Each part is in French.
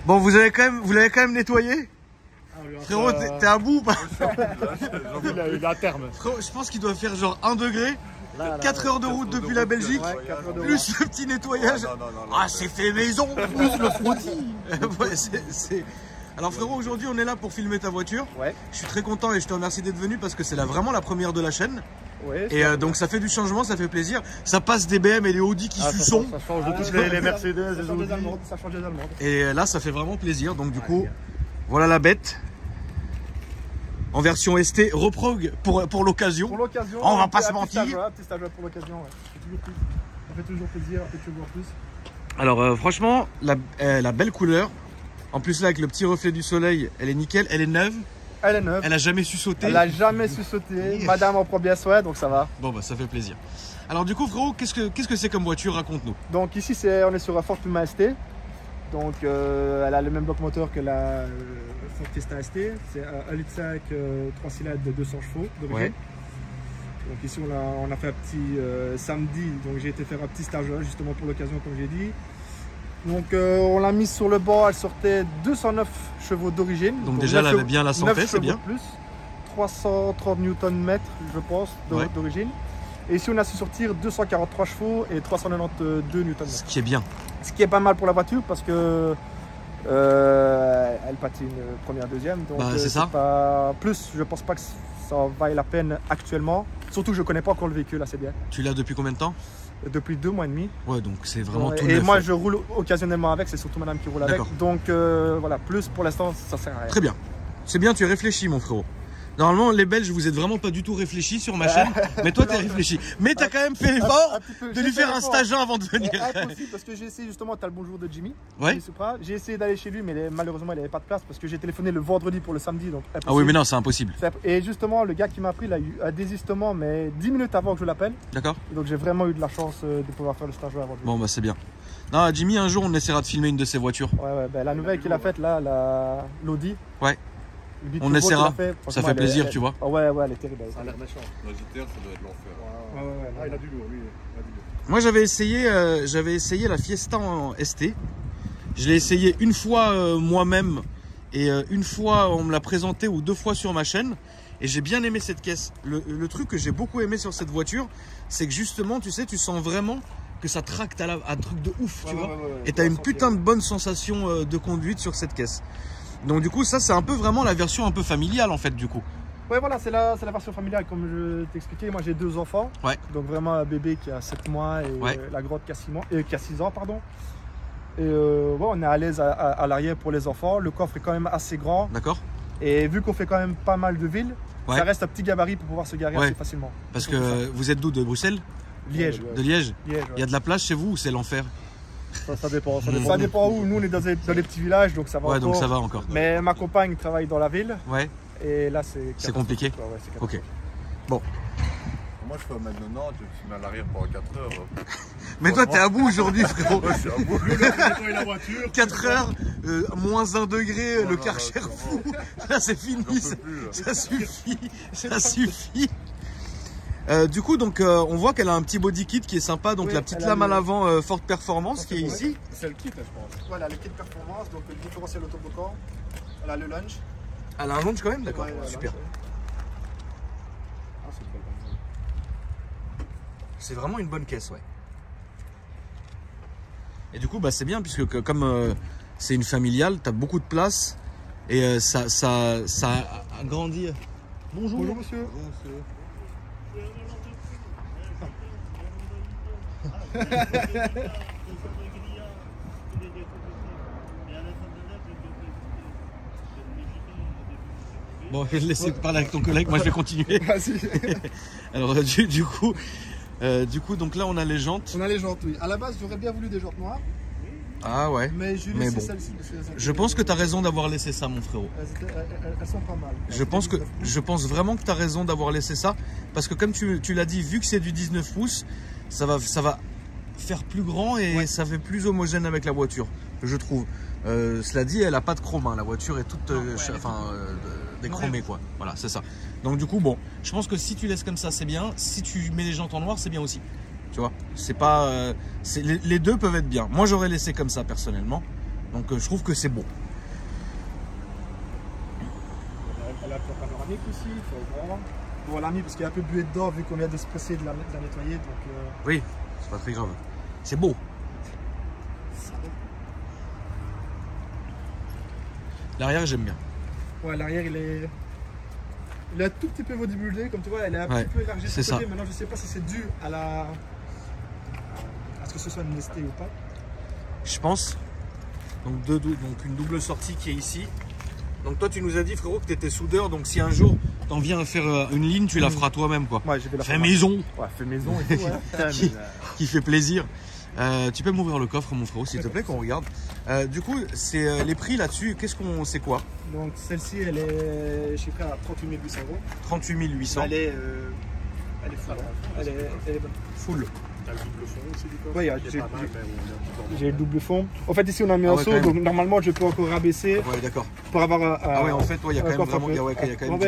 Bon, vous l'avez quand même nettoyé? Frérot, t'es à bout ou pas? Il est à terme. Frérot, je pense qu'il doit faire genre 1 degré. 4 heures de route depuis la Belgique, plus le petit nettoyage. Ah, c'est fait maison, plus le frottis. Ouais, Alors frérot, aujourd'hui on est là pour filmer ta voiture. Ouais. Je suis très content et je te remercie d'être venu parce que c'est vraiment la première de la chaîne. Ouais, et donc ça fait du changement, ça fait plaisir. Ça passe des BM et des Audi qui sont. Ça change de toutes les Mercedes, les Audi. Ça change des Allemandes. Et là ça fait vraiment plaisir. Donc du coup, voilà la bête. En version ST, reprog pour l'occasion. Pour l'occasion, on va pas se mentir. Petit stage pour l'occasion, ouais. Ça fait toujours plaisir, ça fait toujours plus. Alors franchement, la belle couleur. En plus là avec le petit reflet du soleil, elle est nickel, elle est neuve. Elle est neuve. Elle a jamais su sauter. Elle a jamais su sauter. Madame en prend bien soin, donc ça va. Bon bah ça fait plaisir. Alors du coup frérot, qu'est-ce que c'est comme voiture? Raconte-nous. Donc ici on est sur un Ford Puma ST. Donc elle a le même bloc moteur que la Ford Fiesta ST. C'est un 1,5 litre 3 cylindres de 200 chevaux d'origine. Ouais. Donc ici on a fait un petit samedi, donc j'ai été faire un petit stage justement pour l'occasion comme j'ai dit. Donc on l'a mise sur le bord, elle sortait 209 chevaux d'origine. Donc déjà elle avait bien la santé, c'est bien. Plus, 330 Nm je pense d'origine. Et ici on a su sortir 243 chevaux et 392 Nm. Ce qui est bien. Ce qui est pas mal pour la voiture parce que elle patine première, deuxième. Donc c'est ça. Pas... Plus je pense pas que ça vaille la peine actuellement. Surtout que je connais pas encore le véhicule assez bien. Tu l'as depuis combien de temps? Depuis 2 mois et demi. Ouais, donc c'est vraiment tout neuf. Et moi fait. Je roule occasionnellement avec, c'est surtout madame qui roule avec. Donc voilà, plus pour l'instant ça sert à rien. Très bien. C'est bien, tu es réfléchi mon frérot. Normalement, les Belges, vous êtes vraiment pas du tout réfléchis sur ma chaîne, mais toi, t'es réfléchi. Mais t'as quand même fait l'effort de lui faire un stage avant de venir. Impossible, parce que j'ai essayé justement, t'as le bonjour de Jimmy. Ouais. J'ai essayé d'aller chez lui, mais malheureusement, il n'avait pas de place parce que j'ai téléphoné le vendredi pour le samedi. Donc ah oui, mais non, c'est impossible. Et justement, le gars qui m'a pris, il a eu un désistement, mais 10 minutes avant que je l'appelle. D'accord. Donc j'ai vraiment eu de la chance de pouvoir faire le stage avant lui. Bon, bah c'est bien. Non, Jimmy, un jour, on essaiera de filmer une de ses voitures. Ouais, ben, la nouvelle qu'il a faite là, l'Audi. Ouais. On essaiera, ça fait plaisir, tu vois. Ouais, elle est terrible. Ça a l'air méchant. La JTR, ça doit être l'enfer. Ouais, il a du lourd, lui. Moi, j'avais essayé la Fiesta en ST. Je l'ai essayé une fois moi-même et une fois on me l'a présenté ou 2 fois sur ma chaîne. Et j'ai bien aimé cette caisse. Le truc que j'ai beaucoup aimé sur cette voiture, c'est que justement, tu sais, tu sens vraiment que ça tracte à un truc de ouf, tu vois. Et tu as une putain de bonne sensation de conduite sur cette caisse. Donc du coup ça c'est un peu vraiment la version un peu familiale en fait du coup. Ouais voilà, c'est la version familiale comme je t'expliquais. Moi j'ai 2 enfants. Ouais. Donc vraiment un bébé qui a 7 mois et la grande qui a 6 mois, qui a 6 ans pardon. Et on est à l'aise à l'arrière pour les enfants. Le coffre est quand même assez grand. D'accord. Et vu qu'on fait quand même pas mal de villes, ça reste un petit gabarit pour pouvoir se garer assez facilement. Parce que vous êtes d'où? De Bruxelles? Liège. De Liège. Il y a de la place chez vous ou c'est l'enfer? Ça dépend. Ça dépend où. Nous, on est dans les petits villages, donc ça va encore. Donc ça va encore. Mais ma compagne travaille dans la ville. Ouais. Et là, c'est compliqué. Ouais, c'est ok. Bon. Moi, je fais 1,90 m, je me mets à l'arrière pendant 4 heures. Mais toi, t'es à bout aujourd'hui, frérot. Moi, je suis à bout. la voiture. 4 heures, moins 1 degré, le Karcher fou. Là, c'est fini. Ça suffit. Ça suffit. Du coup, donc, on voit qu'elle a un petit body kit qui est sympa. Donc, la petite lame à l'avant Ford Performance qui est ici. C'est le kit, je pense. Voilà, le kit Performance, donc le différentiel autobloquant. Elle a le lunch. Elle a un lunch quand même, d'accord. Super. C'est vraiment une bonne caisse, ouais. Et du coup, bah, c'est bien puisque comme c'est une familiale, tu as beaucoup de place et ça agrandit. Bonjour. Bonjour monsieur. Bonjour monsieur. Bon, je vais te laisser parler avec ton collègue, moi je vais continuer. Vas-y. Alors du coup, donc là on a les jantes. On a les jantes, oui. À la base, j'aurais bien voulu des jantes noires. Ah ouais. Mais j'ai laissé celle-ci. Je pense que tu as raison d'avoir laissé ça, mon frérot. Elles sont pas mal. Je pense vraiment que tu as raison d'avoir laissé ça. Parce que comme tu l'as dit, vu que c'est du 19 pouces, ça va faire plus grand et ça fait plus homogène avec la voiture, je trouve. Cela dit, elle n'a pas de chrome, hein. La voiture est toute déchromée, quoi. Voilà, c'est ça. Donc du coup, bon, je pense que si tu laisses comme ça, c'est bien. Si tu mets les jantes en noir, c'est bien aussi. Tu vois, c'est pas, les deux peuvent être bien. Moi, j'aurais laissé comme ça personnellement. Donc je trouve que c'est beau. Elle a la panoramique aussi, il faut voir. Bon, on l'a mis parce qu'il y a un peu de buée dedans vu qu'on vient de se presser de la nettoyer. Donc, Oui, c'est pas très grave. C'est beau. L'arrière, j'aime bien. Ouais, l'arrière, il est un tout petit peu bodybuildé, comme tu vois, elle est un petit peu élargie sur le côté. Maintenant, je sais pas si c'est dû à ce que ce soit une ST ou pas. Je pense. Donc, donc une double sortie qui est ici. Donc toi, tu nous as dit, frérot, que tu étais soudeur. Donc si un jour, t'en viens à faire une ligne, tu la feras toi-même, quoi. Ouais, je vais la faire maison. Ouais, fait maison et tout, ouais. qui fait plaisir. Tu peux m'ouvrir le coffre, mon frérot, s'il te plaît, qu'on regarde. Du coup, c'est les prix là-dessus. C'est quoi? Donc celle-ci, elle est chiffrée à 38 800 euros. 38 800. Elle est full. Elle est bonne. Full. T'as le double fond aussi du coffre? Oui, j'ai le double fond. En fait, ici, on a mis un saut, donc normalement, je peux encore rabaisser. Ouais, d'accord. Pour avoir ah ouais, en fait, il y a quand même vraiment. Il y a quand même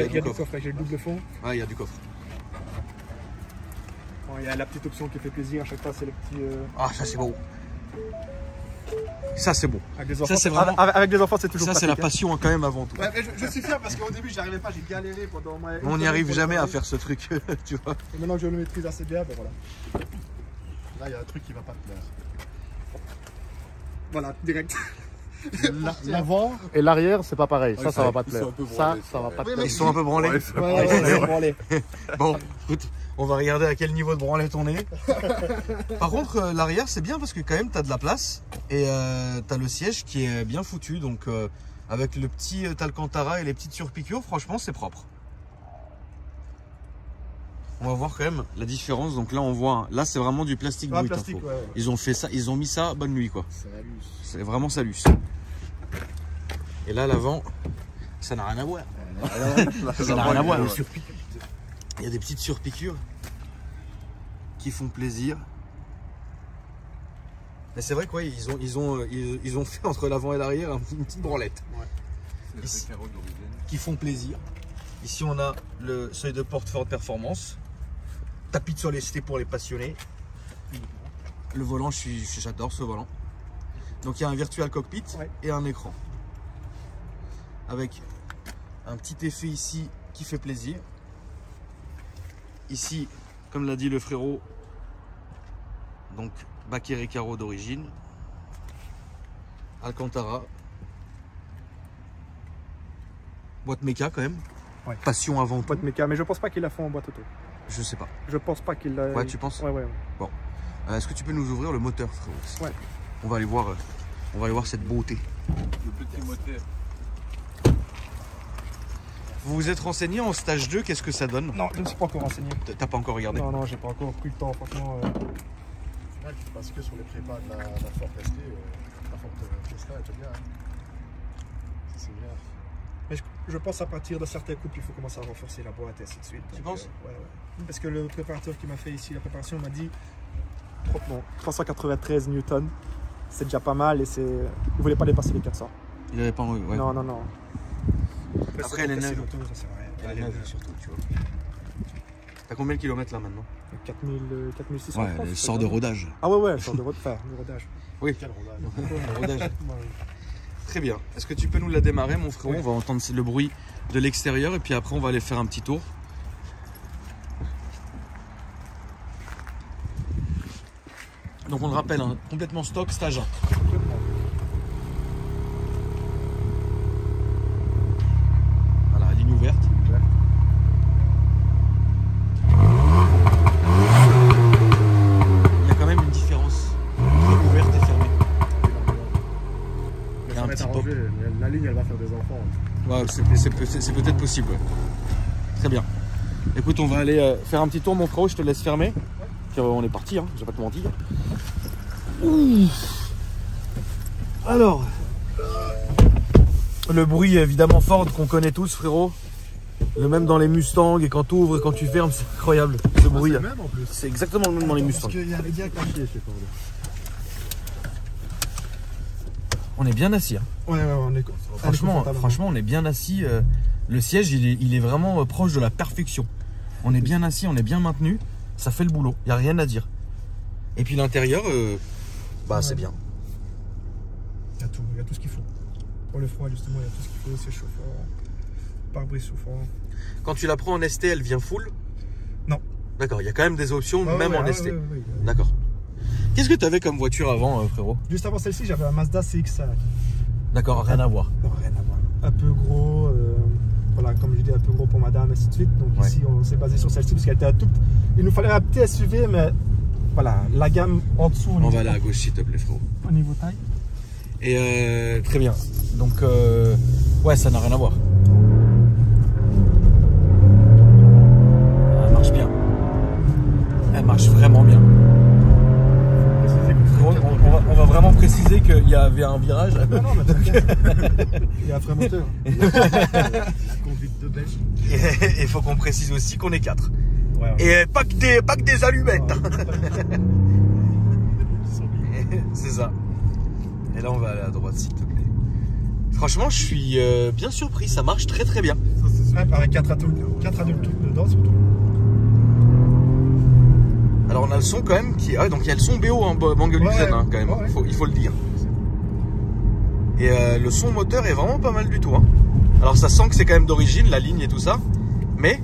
du coffre. J'ai le double fond. Ouais, il y a du coffre. Il y a la petite option qui fait plaisir. À chaque fois, c'est le petit. Ah, ça, c'est beau. Ça, c'est beau. Avec des enfants, ça, c'est vraiment... avec des enfants, c'est toujours ça, c'est la passion quand même avant tout. Ouais, je suis fier parce qu'au début, j'y arrivais pas, j'ai galéré pendant ma. On n'y arrive jamais à faire ce truc, tu vois. Et maintenant que je le maîtrise assez bien, ben voilà. Là, il y a un truc qui va pas te plaire. Voilà, direct. L'avant et l'arrière, c'est pas pareil. Ça va pas te plaire. Ça va pas te plaire. Ils sont un peu branlés. Ouais. Bon, écoute, on va regarder à quel niveau de branlette on est. Par contre, l'arrière, c'est bien parce que quand même, tu as de la place. Et tu as le siège qui est bien foutu. Donc, avec le petit Alcantara et les petites surpiqûres, franchement, c'est propre. On va voir quand même la différence. Donc là, on voit, là, c'est vraiment du plastique brut. Ils ont fait ça, ils ont mis ça bonne nuit, quoi. C'est vraiment Salus. Et là, l'avant, ça n'a rien à voir. Ça n'a rien à voir. Il y a des petites surpiqûres qui font plaisir. Mais c'est vrai quoi, ils ont fait entre l'avant et l'arrière une petite branlette. Ouais. Ici, qui font plaisir. Ici, on a le seuil de porte Ford Performance. Tapis de sol ST pour les passionnés. Le volant, j'adore ce volant. Donc il y a un virtual cockpit et un écran. Avec un petit effet ici qui fait plaisir. Ici, comme l'a dit le frérot, donc baquet Recaro d'origine. Alcantara. Boîte méca quand même. Ouais. Passion avant tout. Boîte méca, mais je pense pas qu'ils la font en boîte auto. Je sais pas. Je pense pas qu'ils la. Ouais, tu penses? Ouais. Bon. Est-ce que tu peux nous ouvrir le moteur, frérot? Ouais. On va aller voir cette beauté. Le petit moteur. Vous vous êtes renseigné en stage 2, qu'est-ce que ça donne? Non, je ne suis pas encore renseigné. T'as pas encore regardé? Non, j'ai pas encore pris le temps, franchement. Parce que sur les prépas de la Ford ST, la Ford Fiesta était bien. C'est bien. Mais je pense à partir de certains couples, il faut commencer à renforcer la boîte et ainsi de suite. Tu penses? Ouais. Parce que le préparateur qui m'a fait ici la préparation m'a dit 393 newtons, c'est déjà pas mal et c'est. Il voulait pas dépasser les 400. Il avait pas envie, ouais. Non. Après, elle est neuve. Elle est neuve surtout, tu vois. T'as combien de kilomètres là maintenant? 4600. Ouais, elle sort de rodage. Ah ouais, elle sort de rodage. Oui. Quel rodage. Rodage. Très bien. Est-ce que tu peux nous la démarrer, mon frérot? On va entendre le bruit de l'extérieur et puis après, on va aller faire un petit tour. Donc, on le rappelle, hein, complètement stock, stage 1. Voilà, ligne ouverte. Il y a quand même une différence entre ouverte et fermée. Mais ça va être arrangé. La ligne, elle va faire des enfants. Ouais, c'est peut-être possible. Ouais. Très bien. Écoute, on va aller faire un petit tour, mon frérot. Je te laisse fermer. Puis on est parti, hein, je vais pas te mentir. Ouh. Alors, le bruit évidemment Ford qu'on connaît tous, frérot. Le même dans les Mustangs, et quand tu ouvres et quand tu fermes, c'est incroyable ce bruit. C'est le même en plus. C'est exactement le même dans les Mustangs. Parce qu'il y a les diacres cachés chez Ford. On est bien assis. Hein. Ouais, on est. Franchement, on est bien assis. Le siège, il est vraiment proche de la perfection. On est bien assis, on est bien maintenu. Ça fait le boulot, il n'y a rien à dire. Et puis l'intérieur, bah c'est bien. tout, il y a tout ce qu'il faut. Pour le froid, justement, il y a tout ce qu'il faut, c'est chauffant, pare-brise chauffant. Quand tu la prends en ST, elle vient full? Non. D'accord, il y a quand même des options, même en ST. Oui. D'accord. Qu'est-ce que tu avais comme voiture avant, frérot? Juste avant celle-ci, j'avais un Mazda CX-5. D'accord, rien à voir. Non, rien à voir. Un peu gros, voilà, comme je dis, un peu gros pour madame, ainsi de suite. Donc ici, on s'est basé sur celle-ci parce qu'elle était à toute. Il nous fallait un petit SUV, mais voilà, la gamme en dessous. On va aller à gauche, s'il te plaît, frérot. Au niveau taille. Et très bien. Donc, ouais, ça n'a rien à voir. Elle marche bien. Elle marche vraiment bien. On va vraiment préciser qu'il y avait un virage. Non, mais t'inquiète. Il y a un frein moteur. La conduite de belge. Et il faut qu'on précise aussi qu'on est 4. Ouais, Et pas que des allumettes. C'est ça. Et là, on va aller à droite, s'il te plaît. Franchement, je suis bien surpris. Ça marche très très bien. Avec 4 adultes dedans, surtout. Alors, on a le son quand même qui. Ah, donc il y a le son BO en Bangelusen, quand même. Ouais. Il faut le dire. Et le son moteur est vraiment pas mal du tout. Hein. Alors, ça sent que c'est quand même d'origine, la ligne et tout ça. Mais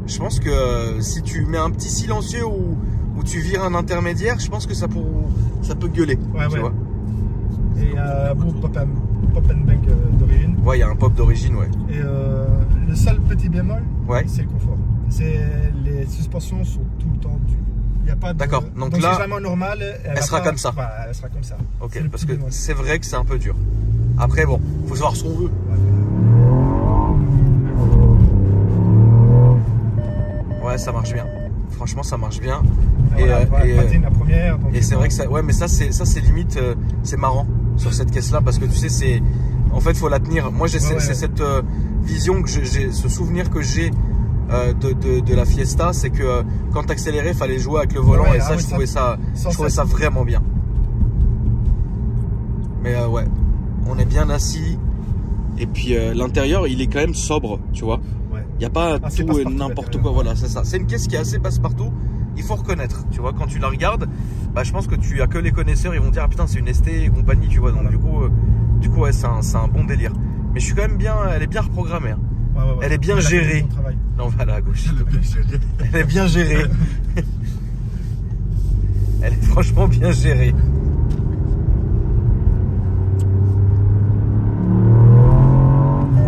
je pense que si tu mets un petit silencieux ou tu vires un intermédiaire, je pense que ça peut gueuler. Tu vois. Et un beau pop and bank d'origine. Ouais, il y a un pop d'origine, ouais. Et le seul petit bémol, c'est le confort. Les suspensions sont tout le temps dures. Il y a pas de. D'accord. Donc là, c'est vraiment normal. Elle sera comme ça. Voilà, elle sera comme ça. Ok, parce que c'est vrai que c'est un peu dur. Après, bon, faut savoir ce qu'on veut. Ouais, ça marche bien. Franchement, ça marche bien. La première. Et c'est vrai que ça. Ouais, mais ça, c'est limite. C'est marrant sur cette caisse-là parce que tu sais, c'est. En fait, faut la tenir. Moi, c'est cette vision que j'ai, ce souvenir que j'ai. De la Fiesta, c'est que quand t'accélérais, il fallait jouer avec le volant et ça, je trouvais ça vraiment bien. Mais ouais, on est bien assis et puis l'intérieur, il est quand même sobre, tu vois. Il n'y a pas tout et n'importe quoi, voilà, c'est ça. C'est une caisse qui est assez passe-partout, il faut reconnaître, tu vois, quand tu la regardes, bah, je pense que tu as que les connaisseurs, ils vont dire ah putain c'est une ST et compagnie, tu vois, donc du coup ouais, c'est un bon délire. Mais je suis quand même bien, elle est bien reprogrammée. Hein. Elle est bien gérée. Non, on va là à gauche. Elle est bien gérée. Elle est franchement bien gérée.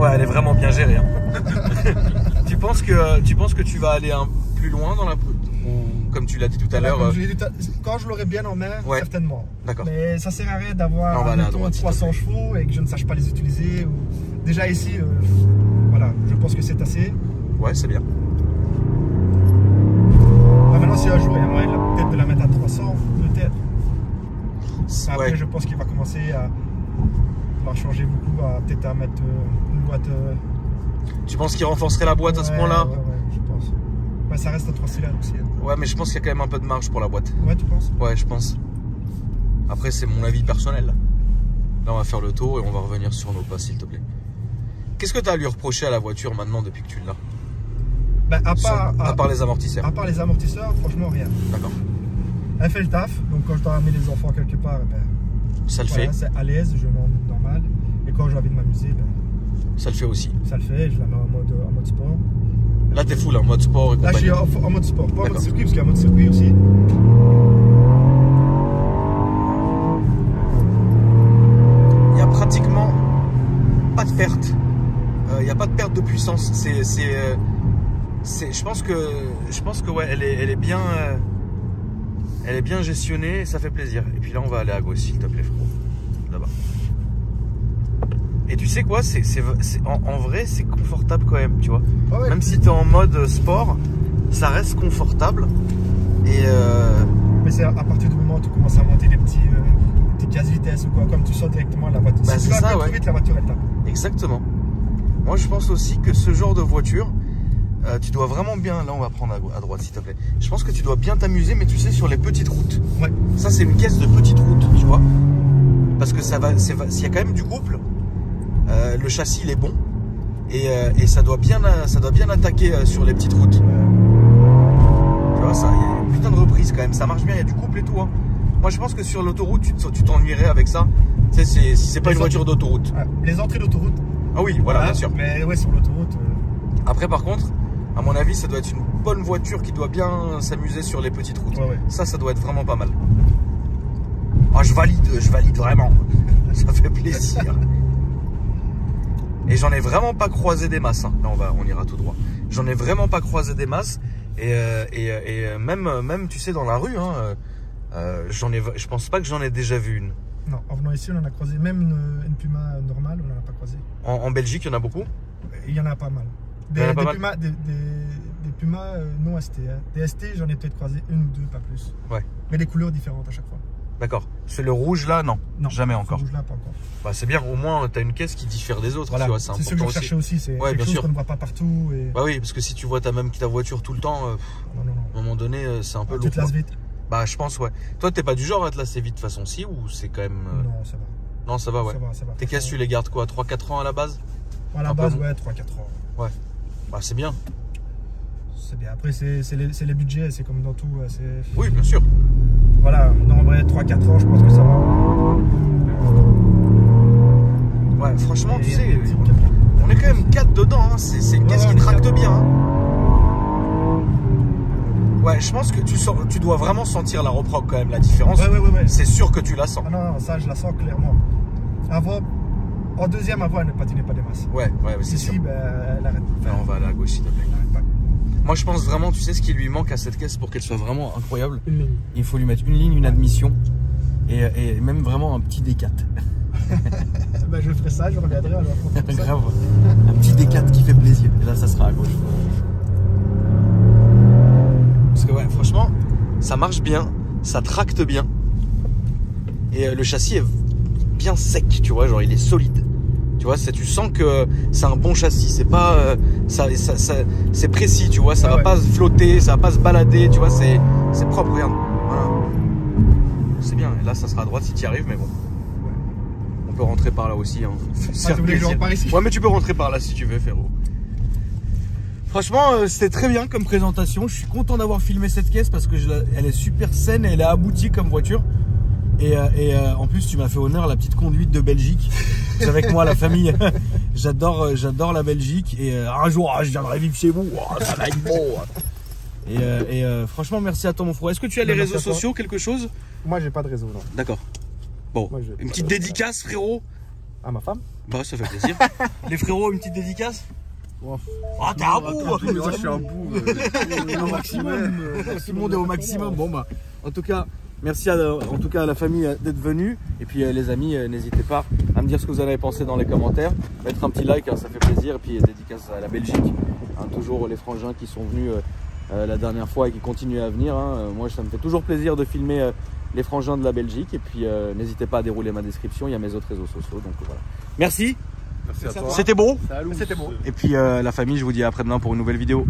Ouais, elle est vraiment bien gérée. Hein. Tu penses que tu vas aller plus loin dans la comme tu l'as dit tout à l'heure. Quand je l'aurai bien en main, certainement. D'accord. Mais ça sert à rien d'avoir 300 chevaux et que je ne sache pas les utiliser. Ou... Déjà ici, voilà, je pense que c'est assez. Ouais, c'est bien. Maintenant, si un jour il y a moyen peut-être de la mettre à 300, peut-être. Après, je pense qu'il va commencer à changer beaucoup, peut-être à mettre une boîte. Tu penses qu'il renforcerait la boîte à ce point-là? Ouais, je pense. Bah, ça reste un 3 cylindres aussi. Hein. Ouais, mais je pense qu'il y a quand même un peu de marge pour la boîte. Ouais, tu penses? Ouais, je pense. Après, c'est mon avis personnel. Là, on va faire le tour et on va revenir sur nos pas, s'il te plaît. Qu'est-ce que tu as à lui reprocher à la voiture maintenant depuis que tu l'as? Ben, à part les amortisseurs. À part les amortisseurs, franchement, rien. D'accord. Elle fait le taf, donc quand je dois ramener les enfants quelque part, ben, ça le fait. C'est à l'aise, je mets en mode normal. Et quand j'ai envie de m'amuser, ben, ça le fait aussi. Ça le fait, je la mets en mode sport. Là, t'es full en mode sport et compagnie. Là, je suis en mode sport, pas en mode circuit, parce qu'il y a un mode circuit aussi. Il n'y a pratiquement pas de perte. Il n'y a pas de perte de puissance. Je pense que ouais, elle est bien gestionnée et ça fait plaisir. Et puis là, on va aller à gauche, s'il te plaît, frérot. Là-bas. Et tu sais quoi, en vrai, c'est confortable quand même, tu vois. Ah ouais. Même si tu es en mode sport, ça reste confortable. Et mais c'est à partir du moment où tu commences à monter des petits casse-vitesse ou quoi, comme tu sors directement la voiture. Bah, si tu vas trop vite, la voiture elle tape. Exactement. Moi, je pense aussi que ce genre de voiture, tu dois vraiment bien... Là, on va prendre à droite, s'il te plaît. Je pense que tu dois bien t'amuser, mais tu sais, sur les petites routes. Ouais. Ça, c'est une caisse de petites routes, tu vois. Parce que s'il y a quand même du couple, le châssis, il est bon. Et ça doit bien attaquer sur les petites routes. Tu vois, ça, il y a une putain de reprise quand même. Ça marche bien, il y a du couple et tout. Hein. Moi, je pense que sur l'autoroute, tu t'ennuierais avec ça. Tu sais, c'est pas une voiture d'autoroute. Ouais, les entrées d'autoroute. Ah oui, voilà, bien sûr. Mais ouais, sur l'autoroute. Après, par contre, à mon avis, ça doit être une bonne voiture qui doit bien s'amuser sur les petites routes. Ouais. Ça doit être vraiment pas mal. Ah, je valide vraiment. Ça fait plaisir. Et j'en ai vraiment pas croisé des masses. Hein. Là, on ira tout droit. J'en ai vraiment pas croisé des masses. Et même, tu sais, dans la rue, hein, je pense pas que j'en ai déjà vu une. Non, en venant ici, on en a croisé. Même une Puma normale, on n'en a pas croisé. En Belgique, il y en a beaucoup? Il y en a pas mal. Des Pumas non ST. Hein. Des ST, j'en ai peut-être croisé une ou deux, pas plus. Ouais. Mais des couleurs différentes à chaque fois. D'accord. C'est le rouge là, non, jamais encore. Le rouge là, pas encore. Bah, c'est bien, au moins tu as une caisse qui diffère des autres. Voilà. C'est ce que je recherchais aussi. C'est quelque chose qu'on ne voit pas partout. Et... Bah oui, parce que si tu vois ta voiture tout le temps, à un moment donné, c'est un peu lourd. Tu te lasses vite. Bah je pense, ouais. Toi, t'es pas du genre à te lasser vite de façon si, ou c'est quand même... Non, ça va. Non, ça va, ouais. Ça va. Tes caisses, tu les gardes quoi, 3-4 ans à la base? À la base, ouais, 3-4 ans. Ouais. Bah c'est bien. C'est bien. Après, c'est les budgets, c'est comme dans tout. Oui, bien sûr. Voilà, non, en vrai, 3-4 ans, je pense que ça va. Ouais, franchement, tu sais, on est quand même 4 dedans, hein. C'est une caisse qui tracte bien. Hein. Ouais, je pense que tu dois vraiment sentir la reproque quand même, la différence. Ouais. C'est sûr que tu la sens. Ah non, ça, je la sens clairement. En deuxième, avant, elle ne patinait pas des masses. Ouais, c'est sûr. Ici, ben, elle arrête. Enfin, on va aller à gauche, s'il te plaît. Elle arrête pas. Moi, je pense vraiment, tu sais, ce qui lui manque à cette caisse pour qu'elle soit vraiment incroyable. Une ligne. Il faut lui mettre une ligne, une admission et même vraiment un petit D4. Ben, je ferai ça, je reviendrai alors. Grave. Un petit D4 qui fait plaisir. Et là, ça sera à gauche. Parce que, ouais, franchement, ça marche bien, ça tracte bien. Et le châssis est bien sec, tu vois, genre il est solide. Tu vois, tu sens que c'est un bon châssis, c'est pas c'est précis, tu vois, ça va pas se flotter, ça va pas se balader, tu vois, c'est propre, regarde. Voilà. C'est bien, et là ça sera à droite si tu y arrives, mais bon. On peut rentrer par là aussi, hein. Par ici. Ouais, mais tu peux rentrer par là si tu veux, frérot. Franchement, c'était très bien comme présentation. Je suis content d'avoir filmé cette caisse parce que elle est super saine et elle est aboutie comme voiture. Et en plus, tu m'as fait honneur à la petite conduite de Belgique. C'est avec moi, la famille. J'adore la Belgique. Et un jour, je viendrai vivre chez vous. Oh, ça va être beau. Et franchement, merci à toi, mon frère. Est-ce que tu as les réseaux sociaux, quelque chose? Moi, j'ai pas de réseau, non. D'accord. Bon, une petite dédicace, frérot. À ma femme? Bah, ça fait plaisir. Les frérots, une petite dédicace? Ah, t'es à bout. Moi, je suis à bout. Au maximum. Tout le monde est au maximum. Bon, bah, en tout cas. Merci à la famille d'être venue. Et puis les amis, n'hésitez pas à me dire ce que vous en avez pensé dans les commentaires. Mettre un petit like, hein, ça fait plaisir. Et puis dédicace à la Belgique. Hein, toujours les frangins qui sont venus la dernière fois et qui continuent à venir. Hein. Moi, ça me fait toujours plaisir de filmer les frangins de la Belgique. Et puis n'hésitez pas à dérouler ma description. Il y a mes autres réseaux sociaux. Donc voilà. Merci. Merci à toi. C'était beau. C'était beau. Et puis la famille, je vous dis à après-demain pour une nouvelle vidéo.